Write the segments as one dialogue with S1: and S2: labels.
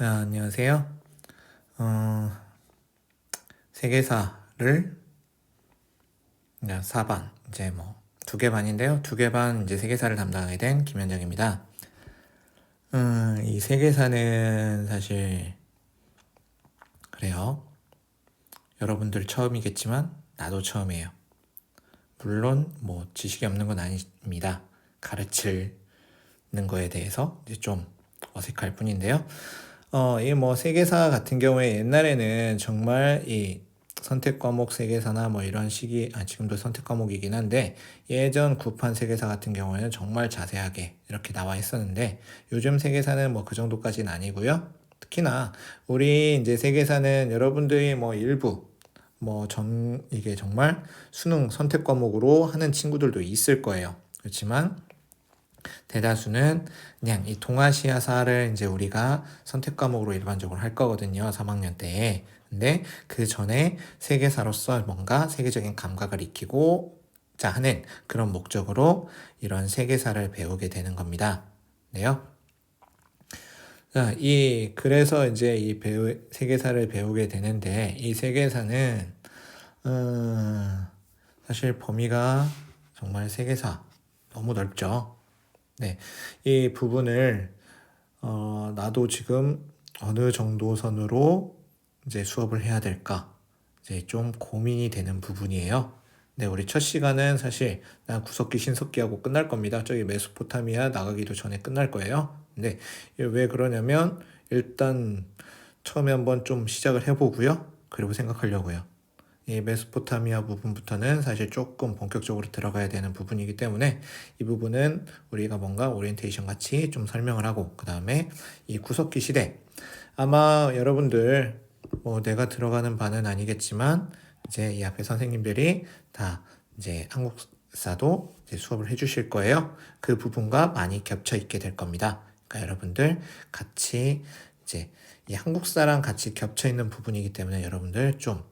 S1: 안녕하세요. 세계사를 4반, 이제 뭐 2개 반인데요. 2개 반 이제 세계사를 담당하게 된 김현정입니다. 이 세계사는 사실 그래요. 여러분들 처음이겠지만 나도 처음이에요. 물론 뭐 지식이 없는 건 아닙니다. 가르치는 거에 대해서 이제 좀 어색할 뿐인데요. 이 뭐 세계사 같은 경우에 옛날에는 정말 이 선택 과목 세계사나 뭐 이런 지금도 선택 과목이긴 한데 예전 구판 세계사 같은 경우에는 정말 자세하게 이렇게 나와 있었는데 요즘 세계사는 뭐 그 정도까지는 아니고요. 특히나 우리 이제 세계사는 여러분들이 뭐 일부 이게 정말 수능 선택 과목으로 하는 친구들도 있을 거예요. 그렇지만 대다수는 그냥 이 동아시아사를 이제 우리가 선택 과목으로 일반적으로 할 거거든요. 3학년 때에. 근데 그 전에 세계사로서 뭔가 세계적인 감각을 익히고자 하는 그런 목적으로 이런 세계사를 배우게 되는 겁니다. 네요. 자, 그래서 이제 세계사를 배우게 되는데 이 세계사는 사실 범위가 정말 세계사 너무 넓죠. 네, 이 부분을 나도 지금 어느 정도 선으로 이제 수업을 해야 될까 이제 좀 고민이 되는 부분이에요. 네, 우리 첫 시간은 사실 난 구석기 신석기하고 끝날 겁니다. 저기 메소포타미아 나가기도 전에 끝날 거예요. 근데 왜 그러냐면 일단 처음에 한번 좀 시작을 해보고요. 그리고 생각하려고요. 이 메소포타미아 부분부터는 사실 조금 본격적으로 들어가야 되는 부분이기 때문에 이 부분은 우리가 뭔가 오리엔테이션 같이 좀 설명을 하고 그 다음에 이 구석기 시대 아마 여러분들 뭐 내가 들어가는 바는 아니겠지만 이제 이 앞에 선생님들이 다 이제 한국사도 이제 수업을 해주실 거예요. 그 부분과 많이 겹쳐 있게 될 겁니다. 그러니까 여러분들 같이 이제 이 한국사랑 같이 겹쳐 있는 부분이기 때문에 여러분들 좀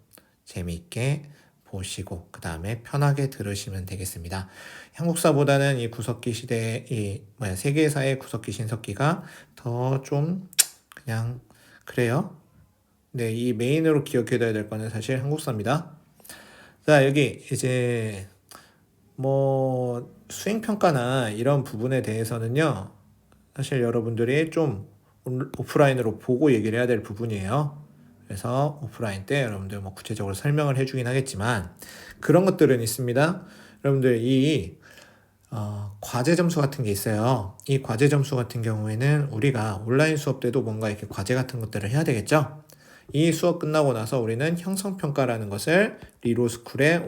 S1: 재미있게 보시고 그 다음에 편하게 들으시면 되겠습니다. 한국사보다는 이 구석기 시대의 세계사의 구석기 신석기가 더 좀 그냥 그래요. 네, 이 메인으로 기억해둬야 될 거는 사실 한국사입니다. 자, 여기 이제 뭐 수행평가나 이런 부분에 대해서는요. 사실 여러분들이 좀 오프라인으로 보고 얘기를 해야 될 부분이에요. 그래서 오프라인 때 여러분들 뭐 구체적으로 설명을 해주긴 하겠지만 그런 것들은 있습니다. 여러분들 과제 점수 같은 게 있어요. 이 과제 점수 같은 경우에는 우리가 온라인 수업 때도 뭔가 이렇게 과제 같은 것들을 해야 되겠죠. 이 수업 끝나고 나서 우리는 형성평가라는 것을 리로스쿨에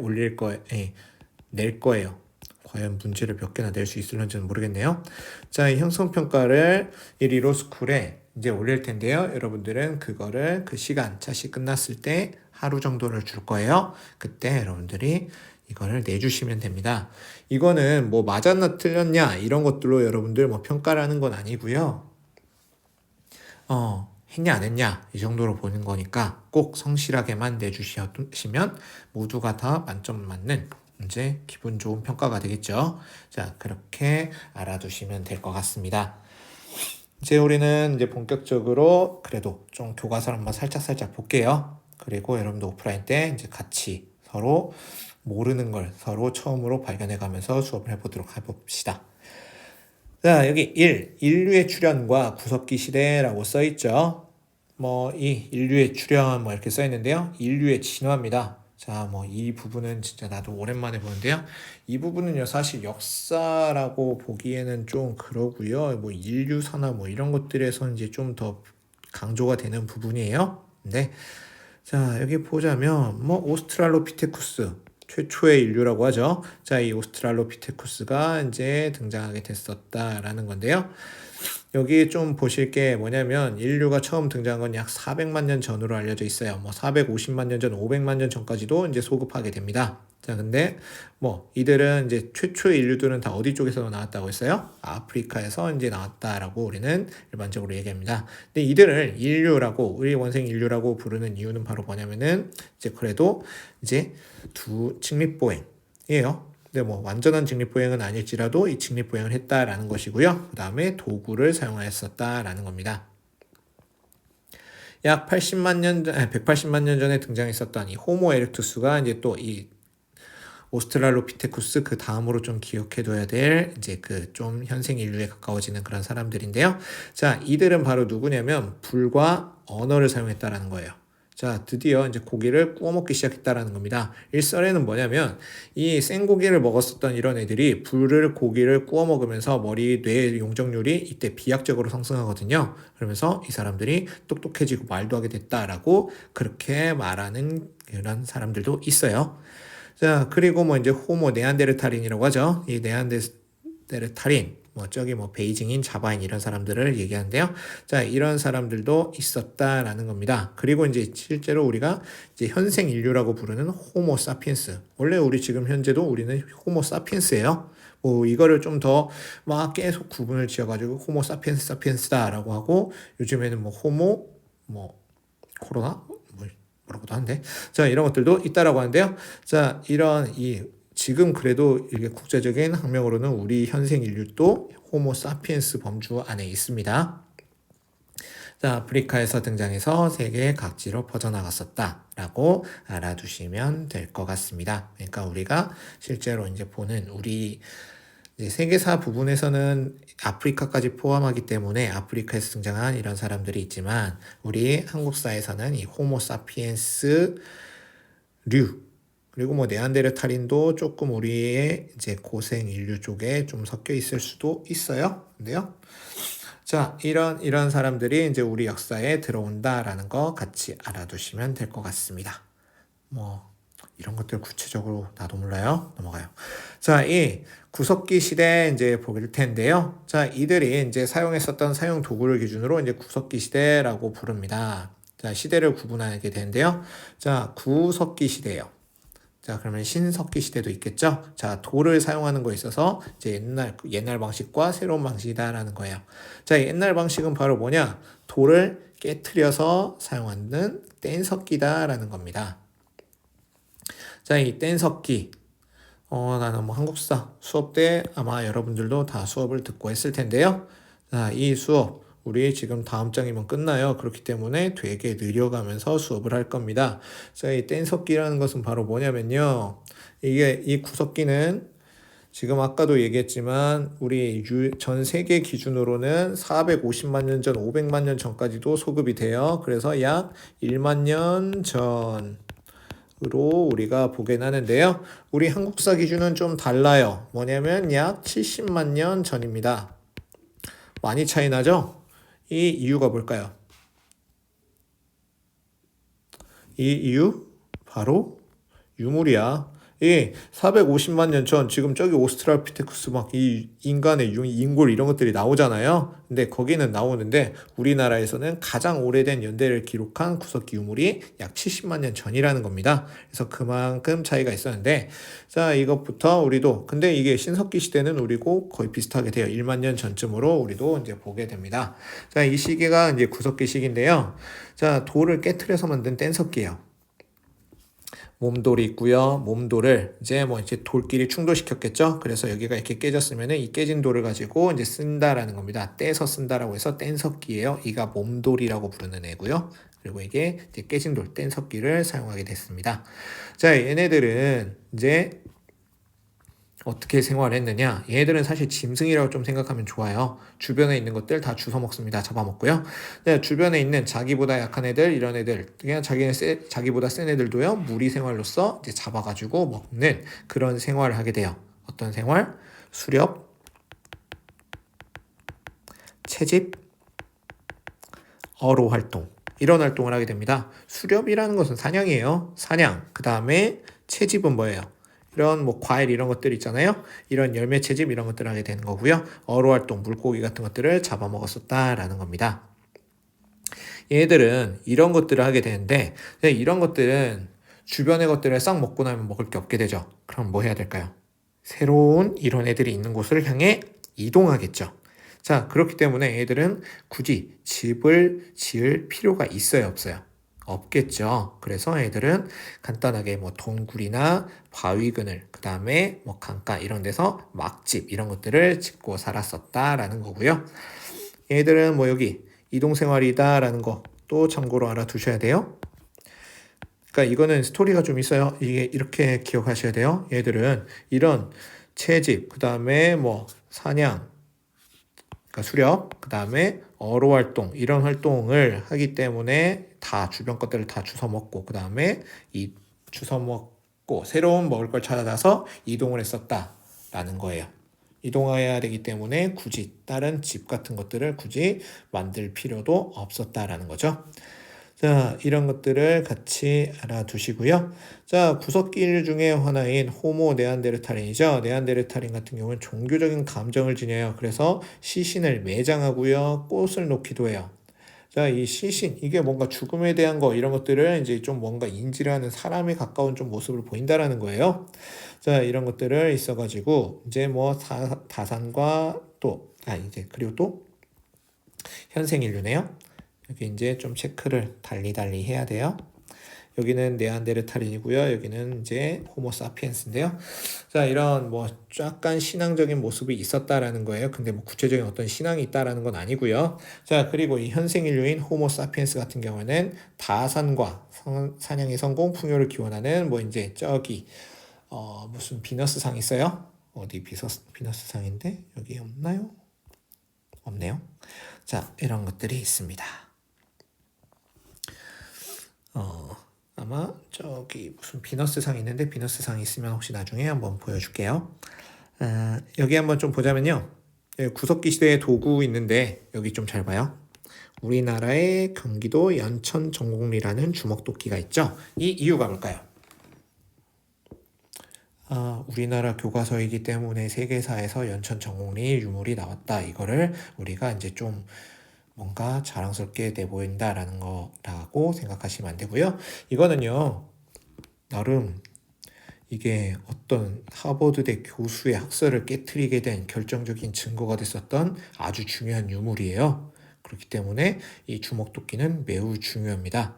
S1: 낼 거예요. 과연 문제를 몇 개나 낼 수 있을런지는 모르겠네요. 자, 이 형성평가를 이 리로스쿨에 이제 올릴 텐데요. 여러분들은 그거를 그 시간, 차시 끝났을 때 하루 정도를 줄 거예요. 그때 여러분들이 이거를 내주시면 됩니다. 이거는 뭐 맞았나 틀렸냐 이런 것들로 여러분들 뭐 평가를 하는 건 아니고요. 했냐 안 했냐 이 정도로 보는 거니까 꼭 성실하게만 내주시면 모두가 다 만점 맞는 이제 기분 좋은 평가가 되겠죠. 자, 그렇게 알아두시면 될 것 같습니다. 이제 우리는 이제 본격적으로 그래도 좀 교과서를 한번 살짝 볼게요. 그리고 여러분도 오프라인 때 이제 같이 서로 모르는 걸 서로 처음으로 발견해 가면서 수업을 해보도록 해봅시다. 자, 여기 인류의 출현과 구석기 시대라고 써있죠. 이 인류의 출현 이렇게 써있는데요. 인류의 진화입니다. 자, 이 부분은 진짜 나도 오랜만에 보는데요. 이 부분은요, 사실 역사라고 보기에는 좀 그러고요. 인류사나 이런 것들에서 이제 좀 더 강조가 되는 부분이에요. 근데, 자, 여기 보자면, 오스트랄로피테쿠스. 최초의 인류라고 하죠. 자, 이 오스트랄로피테쿠스가 이제 등장하게 됐었다라는 건데요. 여기 좀 보실 게 뭐냐면 인류가 처음 등장한 건 약 400만 년 전으로 알려져 있어요. 450만 년 전, 500만 년 전까지도 이제 소급하게 됩니다. 자, 근데 이들은 이제 최초의 인류들은 다 어디 쪽에서 나왔다고 했어요? 아프리카에서 이제 나왔다라고 우리는 일반적으로 얘기합니다. 근데 이들을 우리 원생 인류라고 부르는 이유는 바로 뭐냐면은 이제 그래도 이제 두 직립보행이에요. 근데 완전한 직립보행은 아닐지라도 이 직립보행을 했다라는 것이고요. 그 다음에 도구를 사용하였었다라는 겁니다. 약 80만 년 전, 180만 년 전에 등장했었던 이 호모 에렉투스가 이제 또 이 오스트랄로피테쿠스 그 다음으로 좀 기억해둬야 될 이제 그 좀 현생 인류에 가까워지는 그런 사람들인데요. 자, 이들은 바로 누구냐면 불과 언어를 사용했다라는 거예요. 자, 드디어 이제 고기를 구워 먹기 시작했다라는 겁니다. 일설에는 뭐냐면 이 생고기를 먹었었던 이런 애들이 불을 고기를 구워 먹으면서 뇌의 용적률이 이때 비약적으로 상승하거든요. 그러면서 이 사람들이 똑똑해지고 말도 하게 됐다라고 그렇게 말하는 그런 사람들도 있어요. 자, 그리고 뭐 이제 호모 네안데르탈인이라고 하죠. 이 네안데르탈인, 뭐 저기 뭐 베이징인, 자바인 이런 사람들을 얘기하는데요. 자, 이런 사람들도 있었다라는 겁니다. 그리고 이제 실제로 우리가 이제 현생 인류라고 부르는 호모 사피엔스. 원래 우리 지금 현재도 우리는 호모 사피엔스예요. 뭐 이거를 좀 더 막 계속 구분을 지어가지고 호모 사피엔스 사피엔스다라고 하고 요즘에는 뭐 호모 뭐 코로나 뭐라고도 하는데 자 이런 것들도 있다라고 하는데요. 자 이런 이 지금 그래도 이게 국제적인 학명으로는 우리 현생 인류도 호모 사피엔스 범주 안에 있습니다. 자, 아프리카에서 등장해서 세계 각지로 퍼져나갔었다라고 알아두시면 될 것 같습니다. 그러니까 우리가 실제로 이제 보는 우리 이제 세계사 부분에서는 아프리카까지 포함하기 때문에 아프리카에서 등장한 이런 사람들이 있지만 우리 한국사에서는 이 호모 사피엔스 류 그리고 뭐 네안데르탈인도 조금 우리의 이제 고생 인류 쪽에 좀 섞여 있을 수도 있어요. 근데요. 자, 이런 사람들이 이제 우리 역사에 들어온다라는 거 같이 알아두시면 될 것 같습니다. 뭐 이런 것들 구체적으로 나도 몰라요. 넘어가요. 자, 이 구석기 시대 이제 볼 텐데요. 자, 이들이 이제 사용했었던 사용 도구를 기준으로 이제 구석기 시대라고 부릅니다. 자, 시대를 구분하게 되는데요. 자, 구석기 시대예요. 자, 그러면 신석기 시대도 있겠죠? 자, 돌을 사용하는 거에 있어서 이제 옛날 방식과 새로운 방식이다라는 거예요. 자, 옛날 방식은 바로 뭐냐? 돌을 깨트려서 사용하는 뗀석기다라는 겁니다. 자, 이 뗀석기. 나는 뭐 한국사 수업 때 아마 여러분들도 다 수업을 듣고 했을 텐데요. 자, 이 수업. 우리 지금 다음 장이면 끝나요. 그렇기 때문에 되게 느려가면서 수업을 할 겁니다. 자, 이 뗀석기라는 것은 바로 뭐냐면요. 이 구석기는 지금 아까도 얘기했지만 우리 전 세계 기준으로는 450만 년 전, 500만 년 전까지도 소급이 돼요. 그래서 약 1만 년 전. 으로 우리가 보긴 하는데요. 우리 한국사 기준은 좀 달라요. 뭐냐면 약 70만 년 전입니다. 많이 차이 나죠? 이 이유가 뭘까요? 이 이유? 바로 유물이야. 이 450만 년 전 지금 저기 오스트랄피테쿠스 막 이 인간의 인골 이런 것들이 나오잖아요. 근데 거기는 나오는데 우리나라에서는 가장 오래된 연대를 기록한 구석기 유물이 약 70만 년 전이라는 겁니다. 그래서 그만큼 차이가 있었는데 자 이것부터 우리도 근데 이게 신석기 시대는 우리고 거의 비슷하게 돼요. 1만 년 전쯤으로 우리도 이제 보게 됩니다. 자 이 시기가 이제 구석기 시기인데요. 자 돌을 깨트려서 만든 뗀석기예요. 몸돌이 있고요. 몸돌을 이제 돌끼리 충돌시켰겠죠. 그래서 여기가 이렇게 깨졌으면은 이 깨진 돌을 가지고 이제 쓴다라는 겁니다. 떼서 쓴다라고 해서 뗀석기예요. 이가 몸돌이라고 부르는 애고요. 그리고 이게 이제 깨진 돌 뗀석기를 사용하게 됐습니다. 자, 얘네들은 이제 어떻게 생활했느냐? 얘네들은 사실 짐승이라고 좀 생각하면 좋아요. 주변에 있는 것들 다 주워 먹습니다. 잡아먹고요. 네, 주변에 있는 자기보다 약한 애들, 이런 애들, 그냥 자기보다 센 애들도요, 무리 생활로서 이제 잡아가지고 먹는 그런 생활을 하게 돼요. 어떤 생활? 수렵, 채집, 어로 활동. 이런 활동을 하게 됩니다. 수렵이라는 것은 사냥이에요. 사냥. 그 다음에 채집은 뭐예요? 이런 뭐 과일 이런 것들 있잖아요. 이런 열매 채집 이런 것들을 하게 되는 거고요. 어로 활동, 물고기 같은 것들을 잡아먹었었다라는 겁니다. 얘들은 이런 것들을 하게 되는데 이런 것들은 주변의 것들을 싹 먹고 나면 먹을 게 없게 되죠. 그럼 뭐 해야 될까요? 새로운 이런 애들이 있는 곳을 향해 이동하겠죠. 자, 그렇기 때문에 얘들은 굳이 집을 지을 필요가 있어요, 없어요? 없겠죠. 그래서 애들은 간단하게 뭐 동굴이나 바위 그늘, 그 다음에 뭐 강가 이런 데서 막집 이런 것들을 짓고 살았었다라는 거고요. 얘들은 뭐 여기 이동생활이다라는 거 것도 참고로 알아두셔야 돼요. 그러니까 이거는 스토리가 좀 있어요. 이게 이렇게 기억하셔야 돼요. 얘들은 이런 채집, 그 다음에 뭐 사냥, 그러니까 수렵, 그 다음에 어로 활동, 이런 활동을 하기 때문에 다 주변 것들을 다 주워 먹고, 그 다음에 이 주워 먹고 새로운 먹을 걸 찾아서 이동을 했었다라는 거예요. 이동해야 되기 때문에 굳이 다른 집 같은 것들을 굳이 만들 필요도 없었다라는 거죠. 자, 이런 것들을 같이 알아두시고요. 자, 구석길 중에 하나인 호모 네안데르탈인이죠. 네안데르탈인 같은 경우는 종교적인 감정을 지녀요. 그래서 시신을 매장하고요. 꽃을 놓기도 해요. 자, 이 시신, 이게 뭔가 죽음에 대한 거, 이런 것들을 이제 좀 뭔가 인지를 하는 사람에 가까운 좀 모습을 보인다라는 거예요. 자, 이런 것들을 있어가지고, 이제 뭐 다산과 또, 이제, 그리고 또 현생인류네요. 여기 이제 좀 체크를 달리 해야 돼요. 여기는 네안데르탈인이고요. 여기는 이제 호모사피엔스인데요. 자, 이런 뭐 약간 신앙적인 모습이 있었다라는 거예요. 근데 뭐 구체적인 어떤 신앙이 있다라는 건 아니고요. 자, 그리고 이 현생인류인 호모사피엔스 같은 경우는 다산과 사냥의 성공, 풍요를 기원하는 뭐 이제 저기 무슨 비너스상 있어요? 어디 비너스상인데 여기 없나요? 없네요. 자, 이런 것들이 있습니다. 아마 저기 무슨 비너스상이 있는데 비너스상이 있으면 혹시 나중에 한번 보여줄게요. 여기 한번 좀 보자면요. 구석기 시대의 도구 있는데 여기 좀 잘 봐요. 우리나라의 경기도 연천 전곡리라는 주먹도끼가 있죠. 이 이유가 뭘까요? 우리나라 교과서이기 때문에 세계사에서 연천 전곡리 유물이 나왔다. 이거를 우리가 이제 좀 뭔가 자랑스럽게 내보인다라는 거라고 생각하시면 안 되고요. 이거는요, 나름 이게 어떤 하버드대 교수의 학설을 깨트리게 된 결정적인 증거가 됐었던 아주 중요한 유물이에요. 그렇기 때문에 이 주먹도끼는 매우 중요합니다.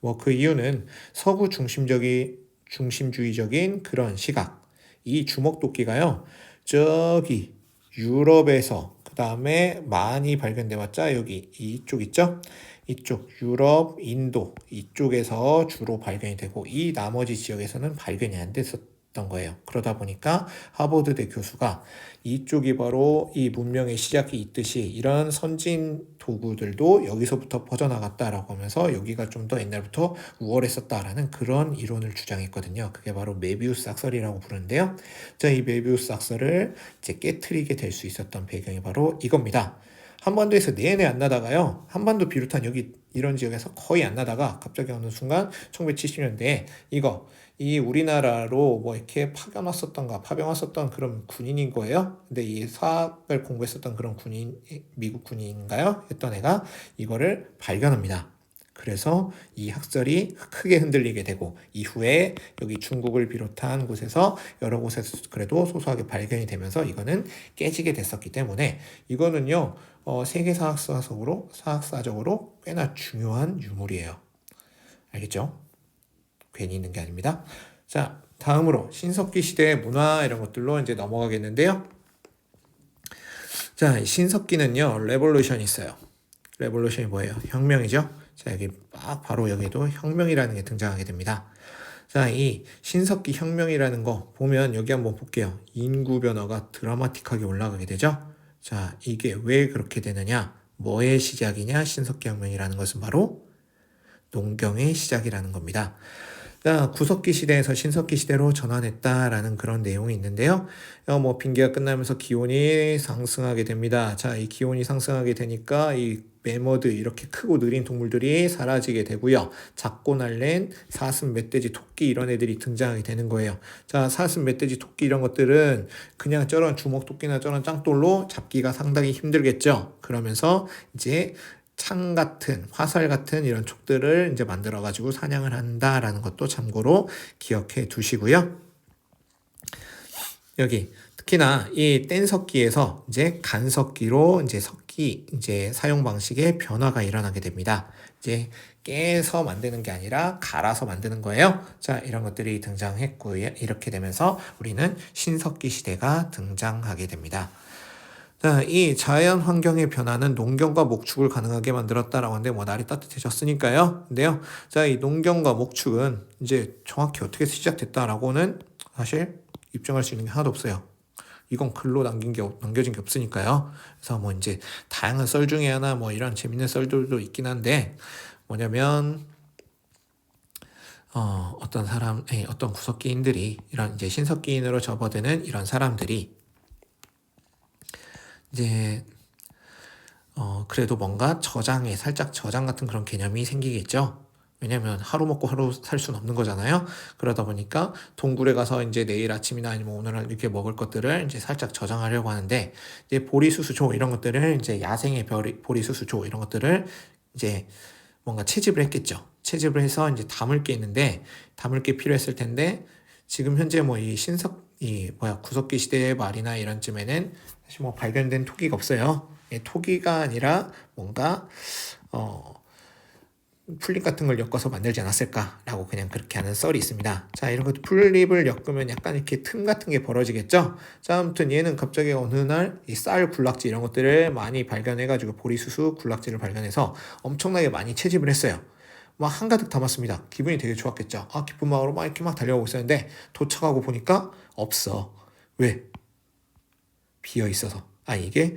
S1: 뭐 그 이유는 서구 중심주의적인 그런 시각. 이 주먹도끼가요, 저기 유럽에서 그 다음에 많이 발견돼봤자 여기 이쪽 있죠? 이쪽 유럽, 인도 이쪽에서 주로 발견이 되고 이 나머지 지역에서는 발견이 안 됐었던 거예요. 그러다 보니까 하버드대 교수가 이쪽이 바로 이 문명의 시작이 있듯이 이런 선진 도구들도 여기서부터 퍼져나갔다라고 하면서 여기가 좀 더 옛날부터 우월했었다라는 그런 이론을 주장했거든요. 그게 바로 메비우스 악설이라고 부르는데요. 자, 이 메비우스 악설을 이제 깨트리게 될 수 있었던 배경이 바로 이겁니다. 한반도에서 내내 안 나다가요. 한반도 비롯한 여기 이런 지역에서 거의 안 나다가 갑자기 어느 순간 1970년대에 이 우리나라로 뭐 이렇게 파병 왔었던 그런 군인인 거예요. 근데 이 사학을 공부했었던 그런 미국 군인인가요? 했던 애가 이거를 발견합니다. 그래서 이 학설이 크게 흔들리게 되고 이후에 여기 중국을 비롯한 곳에서 여러 곳에서 그래도 소소하게 발견이 되면서 이거는 깨지게 됐었기 때문에 이거는요 사학사적으로 꽤나 중요한 유물이에요. 알겠죠? 괜히 있는 게 아닙니다. 자, 다음으로 신석기 시대의 문화 이런 것들로 이제 넘어가겠는데요. 자, 신석기는요 레볼루션이 있어요. 레볼루션이 뭐예요? 혁명이죠. 자, 여기 바로 여기도 혁명이라는 게 등장하게 됩니다. 자, 이 신석기 혁명이라는 거 보면 여기 한번 볼게요. 인구 변화가 드라마틱하게 올라가게 되죠. 자, 이게 왜 그렇게 되느냐? 뭐의 시작이냐? 신석기 혁명이라는 것은 바로 농경의 시작이라는 겁니다. 자, 구석기 시대에서 신석기 시대로 전환했다라는 그런 내용이 있는데요. 뭐 빙계가 끝나면서 기온이 상승하게 됩니다. 자, 이 기온이 상승하게 되니까 이 매머드 이렇게 크고 느린 동물들이 사라지게 되고요. 작고 날랜 사슴, 멧돼지, 토끼 이런 애들이 등장하게 되는 거예요. 자, 사슴, 멧돼지, 토끼 이런 것들은 그냥 저런 주먹토끼나 저런 짱돌로 잡기가 상당히 힘들겠죠. 그러면서 이제 창 같은 화살 같은 이런 촉들을 이제 만들어 가지고 사냥을 한다라는 것도 참고로 기억해 두시고요. 여기 특히나 이 뗀석기에서 이제 간석기로 이제 사용 방식의 변화가 일어나게 됩니다. 이제 깨서 만드는 게 아니라 갈아서 만드는 거예요. 자, 이런 것들이 등장했고요. 이렇게 되면서 우리는 신석기 시대가 등장하게 됩니다. 자, 이 자연 환경의 변화는 농경과 목축을 가능하게 만들었다라고 하는데 뭐 날이 따뜻해졌으니까요. 근데요. 자, 이 농경과 목축은 이제 정확히 어떻게 시작됐다라고는 사실 입증할 수 있는 게 하나도 없어요. 이건 글로 남겨진 게 없으니까요. 그래서 뭐 이제 다양한 썰 중에 하나 뭐 이런 재밌는 썰들도 있긴 한데 뭐냐면 어떤 구석기인들이 이런 이제 신석기인으로 접어드는 이런 사람들이 이제 그래도 뭔가 살짝 저장 같은 그런 개념이 생기겠죠. 왜냐면 하루 먹고 하루 살 수는 없는 거잖아요. 그러다 보니까 동굴에 가서 이제 내일 아침이나 아니면 오늘 이렇게 먹을 것들을 이제 살짝 저장하려고 하는데 이제 보리수수조 이런 것들을 이제 야생의 보리수수조 이런 것들을 이제 뭔가 채집을 했겠죠. 채집을 해서 이제 담을 게 있는데 담을 게 필요했을 텐데 지금 현재 뭐 구석기 시대의 말이나 이런 쯤에는 사실 뭐 발견된 토기가 없어요. 토기가 아니라 뭔가 풀잎 같은 걸 엮어서 만들지 않았을까라고 그냥 그렇게 하는 썰이 있습니다. 자, 이런 것도 풀잎을 엮으면 약간 이렇게 틈 같은 게 벌어지겠죠. 자, 아무튼 얘는 갑자기 어느 날 이 쌀 군락지 이런 것들을 많이 발견해가지고 보리수수 군락지를 발견해서 엄청나게 많이 채집을 했어요. 막 한가득 담았습니다. 기분이 되게 좋았겠죠. 아, 기쁜 마음으로 막 이렇게 막 달려가고 있었는데 도착하고 보니까 없어. 왜? 비어 있어서. 이게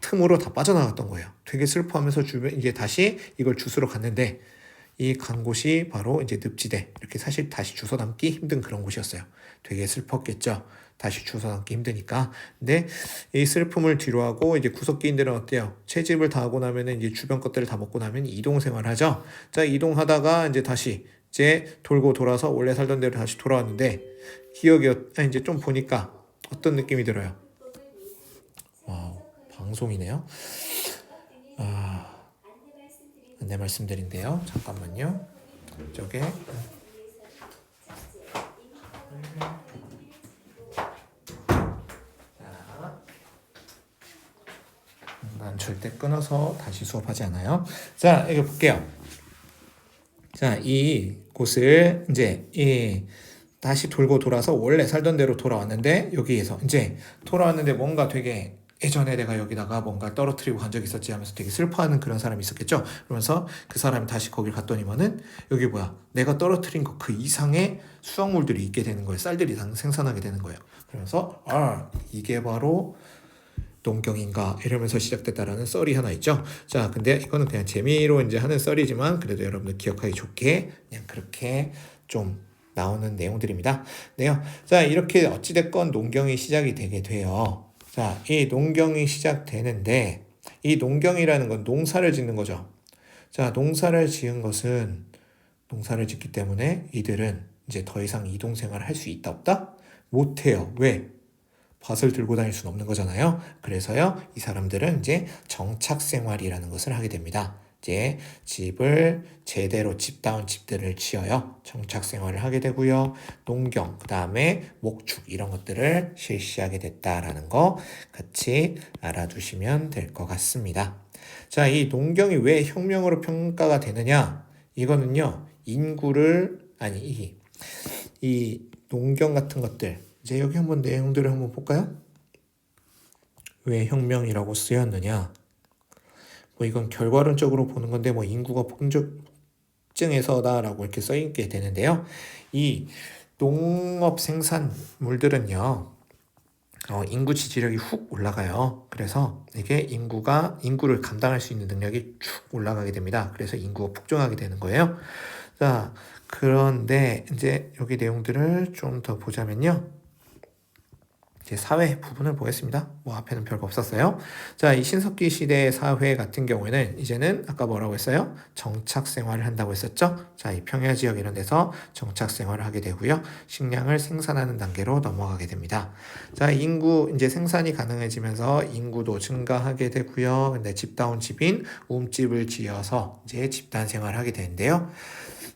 S1: 틈으로 다 빠져나갔던 거예요. 되게 슬퍼하면서 이제 다시 이걸 주스러 갔는데 이 간 곳이 바로 이제 늪지대. 이렇게 사실 다시 주워 담기 힘든 그런 곳이었어요. 되게 슬펐겠죠. 다시 주워 담기 힘드니까. 근데 이 슬픔을 뒤로하고 이제 구석기인들은 어때요? 채집을 다 하고 나면은 이제 주변 것들을 다 먹고 나면 이동 생활하죠. 자, 이동하다가 이제 다시 이제 돌고 돌아서 원래 살던 데로 다시 돌아왔는데 이제 좀 보니까 어떤 느낌이 들어요? 와우, 방송이네요. 안내 말씀드린대요. 잠깐만요. 저게 난 절대 끊어서 다시 수업하지 않아요. 자, 이거 볼게요. 자, 이 곳을 이제 다시 돌고 돌아서 원래 살던 데로 돌아왔는데 여기에서 이제 돌아왔는데 뭔가 되게 예전에 내가 여기다가 뭔가 떨어뜨리고 간 적 있었지 하면서 되게 슬퍼하는 그런 사람이 있었겠죠. 그러면서 그 사람이 다시 거길 갔더니만은 여기 뭐야, 내가 떨어뜨린 거 그 이상의 수확물들이 있게 되는 거예요. 쌀들이 생산하게 되는 거예요. 그러면서 이게 바로 농경인가 이러면서 시작됐다라는 썰이 하나 있죠. 자, 근데 이거는 그냥 재미로 이제 하는 썰이지만 그래도 여러분들 기억하기 좋게 그냥 그렇게 좀 나오는 내용들입니다. 네요. 자, 이렇게 어찌됐건 농경이 시작이 되게 돼요. 자, 이 농경이 시작되는데 이 농경이라는 건 농사를 짓는 거죠. 자, 농사를 짓기 때문에 이들은 이제 더 이상 이동 생활을 할 수 있다 없다? 못 해요. 왜? 밭을 들고 다닐 수는 없는 거잖아요. 그래서요, 이 사람들은 이제 정착 생활이라는 것을 하게 됩니다. 이제 집을 제대로 집다운 집들을 지어요. 정착 생활을 하게 되고요. 농경, 그 다음에 목축 이런 것들을 실시하게 됐다라는 거 같이 알아두시면 될 것 같습니다. 자, 이 농경이 왜 혁명으로 평가가 되느냐? 이거는요, 이 농경 같은 것들, 이제 여기 한번 내용들을 한번 볼까요? 왜 혁명이라고 쓰였느냐? 뭐 이건 결과론적으로 보는 건데 뭐 인구가 폭증해서다라고 이렇게 써있게 되는데요. 이 농업 생산물들은요, 인구 지지력이 훅 올라가요. 그래서 이게 인구를 감당할 수 있는 능력이 쭉 올라가게 됩니다. 그래서 인구가 폭증하게 되는 거예요. 자, 그런데 이제 여기 내용들을 좀 더 보자면요. 이제 사회 부분을 보겠습니다. 뭐 앞에는 별거 없었어요. 자, 이 신석기 시대의 사회 같은 경우에는 이제는 아까 뭐라고 했어요? 정착 생활을 한다고 했었죠. 자, 이 평야 지역 이런 데서 정착 생활을 하게 되고요. 식량을 생산하는 단계로 넘어가게 됩니다. 자, 인구 이제 생산이 가능해지면서 인구도 증가하게 되고요. 근데 집다운 집인 움집을 지어서 이제 집단 생활을 하게 되는데요.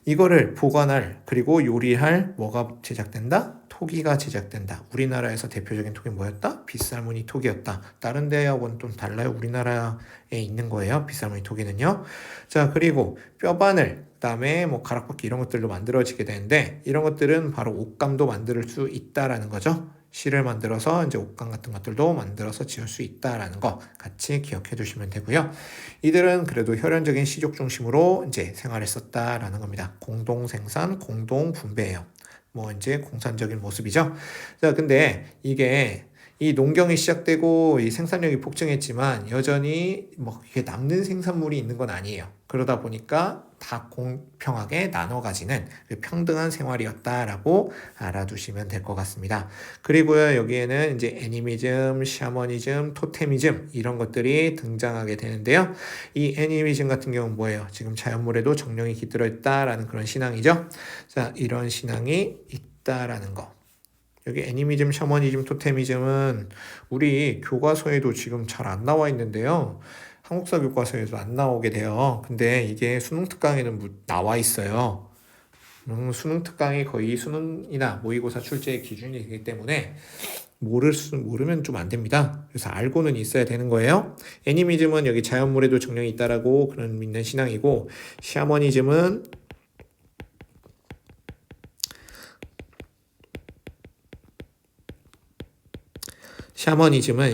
S1: 이거를 보관할 그리고 요리할 뭐가 제작된다? 토기가 제작된다. 우리나라에서 대표적인 토기 뭐였다? 빗살무늬 토기였다. 다른 데하고는 좀 달라요. 우리나라에 있는 거예요. 빗살무늬 토기는요. 자, 그리고 뼈바늘, 그다음에 뭐 가락바퀴 이런 것들도 만들어지게 되는데 이런 것들은 바로 옷감도 만들 수 있다라는 거죠. 실을 만들어서 이제 옷감 같은 것들도 만들어서 지을 수 있다라는 거 같이 기억해 두시면 되고요. 이들은 그래도 혈연적인 시족 중심으로 이제 생활했었다라는 겁니다. 공동 생산, 공동 분배예요. 뭐 이제 공산적인 모습이죠. 자, 근데 이 농경이 시작되고 이 생산력이 폭증했지만 여전히 뭐 이게 남는 생산물이 있는 건 아니에요. 그러다 보니까 다 공평하게 나눠 가지는 평등한 생활이었다라고 알아두시면 될 것 같습니다. 그리고요, 여기에는 이제 애니미즘, 샤머니즘, 토테미즘 이런 것들이 등장하게 되는데요. 이 애니미즘 같은 경우는 뭐예요? 지금 자연물에도 정령이 깃들어 있다라는 그런 신앙이죠. 자, 이런 신앙이 있다라는 거. 여기 애니미즘, 셔머니즘, 토테미즘은 우리 교과서에도 지금 잘 안 나와 있는데요. 한국사 교과서에도 안 나오게 돼요. 근데 이게 수능 특강에는 나와 있어요. 수능 특강이 거의 수능이나 모의고사 출제의 기준이기 때문에 모르면 좀 안 됩니다. 그래서 알고는 있어야 되는 거예요. 애니미즘은 여기 자연물에도 정령이 있다라고 그런 믿는 신앙이고, 샤머니즘은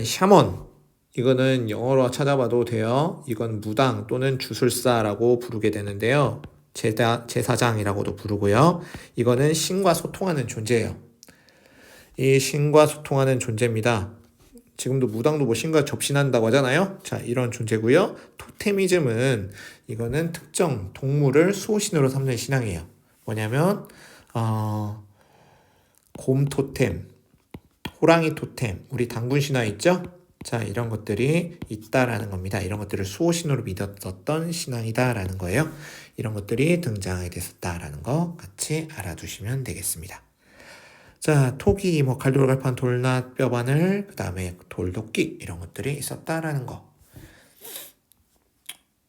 S1: 샤먼. 이거는 영어로 찾아봐도 돼요. 이건 무당 또는 주술사라고 부르게 되는데요. 제사장이라고도 부르고요. 이거는 신과 소통하는 존재예요. 이 신과 소통하는 존재입니다. 지금도 무당도 뭐 신과 접신한다고 하잖아요. 자, 이런 존재고요. 토테미즘은 이거는 특정 동물을 수호신으로 삼는 신앙이에요. 뭐냐면 곰 토템, 호랑이 토템, 우리 당군 신화 있죠? 자, 이런 것들이 있다라는 겁니다. 이런 것들을 수호신으로 믿었던 신앙이다라는 거예요. 이런 것들이 등장하게 됐었다라는 거 같이 알아두시면 되겠습니다. 자, 토기, 뭐 갈돌갈판, 돌낫, 뼈바늘, 그 다음에 돌도끼 이런 것들이 있었다라는 거.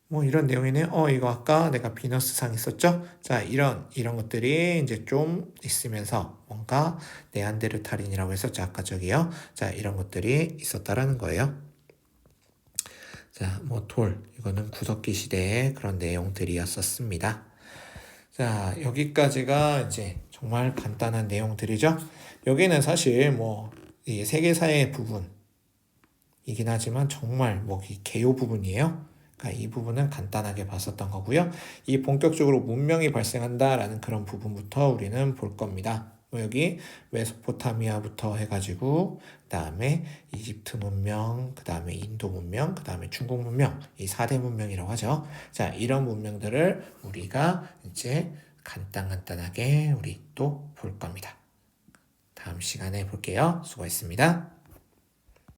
S1: 뭐 이런 내용이네요. 이거 아까 내가 비너스상 있었죠? 자, 이런 것들이 이제 좀 있으면서 뭔가 네안데르탈인이라고 했었죠. 아까 저기요. 자, 이런 것들이 있었다라는 거예요. 자, 뭐 이거는 구석기 시대의 그런 내용들이었었습니다. 자, 여기까지가 이제 정말 간단한 내용들이죠. 여기는 사실 뭐 이 세계사의 부분이긴 하지만 정말 뭐 개요 부분이에요. 이 부분은 간단하게 봤었던 거고요. 이 본격적으로 문명이 발생한다라는 그런 부분부터 우리는 볼 겁니다. 여기 메소포타미아부터 해가지고 그 다음에 이집트 문명, 그 다음에 인도 문명, 그 다음에 중국 문명, 이 4대 문명이라고 하죠. 자, 이런 문명들을 우리가 이제 간단하게 우리 또 볼 겁니다. 다음 시간에 볼게요. 수고했습니다.